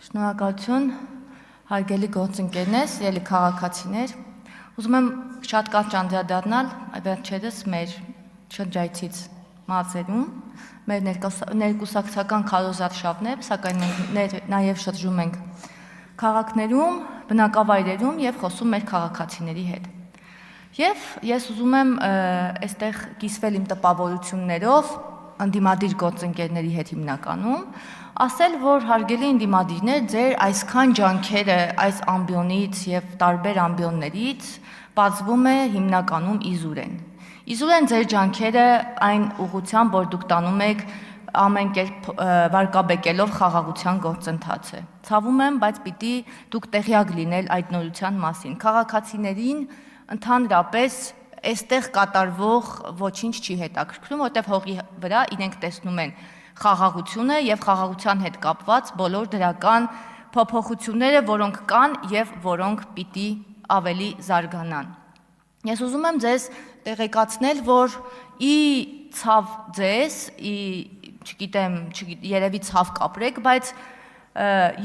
Շնորհակալություն, հարգելի գործընկերներ, սիրելի քաղաքացիներ։ Ուզում եմ շատ կարճ անդրադառնալ վերջերս մեր շրջայցից մարզերում, մեր ներկուսակցական քարոզարշավն է, սակայն մենք նաև շրջում ենք քաղաքներում, բնակավայրերում եւ խոսում մեր քաղաքացիների հետ։ Եվ ես ուզում եմ այստեղ կիսվել իմ տպավորություններով ընդդիմադիր գործընկերների հետ հիմնականում, ասել, որ հարգելի ընդդիմադիրներ, ձեր այսքան ջանքերը այս ամբիոնից եւ տարբեր ամբիոններից բացվում է հիմնականում իզուր են։ Իզուր են ձեր ջանքերը այն ուղղությամբ, որ դուք տանում եք ամեն կերպ վարկաբեկելով խաղաղության գործընթացը։ Ցավում եմ, բայց պիտի դուք տեղյակ լինել այդ նորության մասին։ Քաղաքացիներին ընդհանրապես այստեղ կատարվող ոչինչ չի հետաքրքրում, որտեղ հողի վրա իրենք տեսնում են խաղաղությունը եւ խաղաղության հետ կապված բոլոր դրական փոփոխությունները, որոնք կան եւ որոնք պիտի ավելի զարգանան։ Ես ուզում եմ ձեզ տեղեկացնել, որ ի ցավ ձեզ, չգիտեմ, երևի ցավ կապրեք, բայց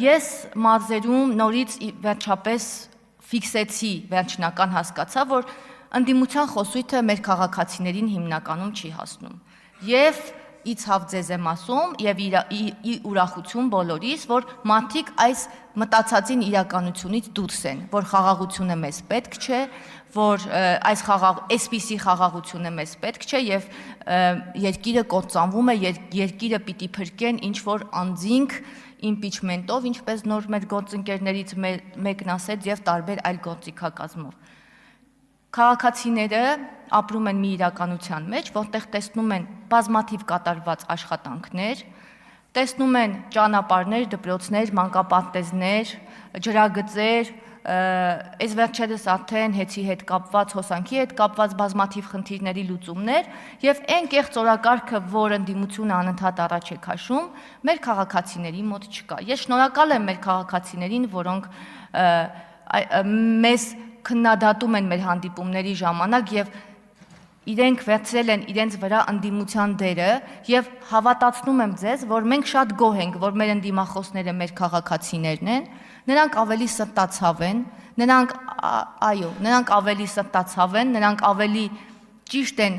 ես մարզերում նորից վերջապես ֆիքսեցի, վերջնական հասկացա, որ ընդդիմության խոսույթը մեր քաղաքացիներին հիմնականում չի հասնում։ Եվ ի ցավ ձեզ եմ ասում եւ ի ուրախություն բոլորիս, որ մարդիկ այս մտածածին իրականությունից դուրս են, որ խաղաղությունը մեզ պետք չէ, որ այսպիսի խաղաղությունը մեզ պետք չէ եւ երկիրը կործանվում է, երկիրը պիտի փրկեն ինչ որ անձինք իմպիչմենտով, ինչպես նոր մեր գործընկերներից մեկն ասեց եւ տարբեր այլ գործիքակազմով։ Քաղաքացիները ապրում են մի իրականության մեջ, որտեղ տեսնում են բազմաթիվ կատարված աշխատանքներ, տեսնում են ճանապարհներ, դպրոցներ, մանկապարտեզներ, ջրագծեր, այս վերջերս արդեն հեծի հետ կապված, հոսանքի հետ կապված բազմաթիվ խնդիրների լուծումներ եւ այն կեղծ օրակարգը, որ ընդդիմությունը անընդհատ առաջ է քաշում, մեր քաղաքացիների մոտ չկա։ Ես շնորհակալ եմ մեր քաղաքացիներին, որոնք մեզ քննադատում են մեր հանդիպումների ժամանակ եւ իրենք վերցրել են իրենց վրա ընդդիմության դերը եւ հավատացնում եմ ձեզ, որ մենք շատ գոհ ենք, որ մեր ընդդիմախոսները մեր քաղաքացիներն են, նրանք ավելի սրտացավ են, նրանք ավելի սրտացավ են, նրանք ավելի ճիշտ են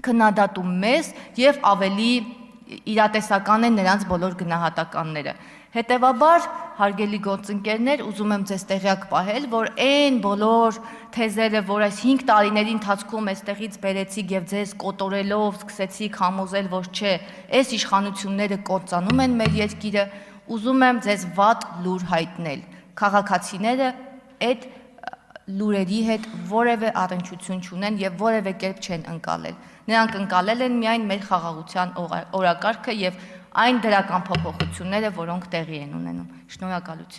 քննադատում մեզ եւ ավելի իրատեսական են նրանց բոլոր գնահատականները։ Հետևաբար, հարգելի գործընկերներ, ուզում եմ ձեզ տեղյակ պահել, որ այն բոլոր թեզերը, որ այս 5 տարիների ընթացքում այստեղից բերեցիք եւ ձեզ կոտորելով սկսեցիք համոզել, որ չէ, այս իշխանությունները կործանում են մեր երկիրը, ուզում եմ ձեզ վատ լուր հայտնել։ Քաղաքացիները այդ լուրերի հետ որևէ առնչություն չունեն եւ որևէ կերպ չեն ընկալել։ Նրանք ընկալել են միայն մեր խաղաղության օրակարգը եւ այն դրական փոփոխությունները, որոնք տեղի են ունենում։ Շնորհակալություն։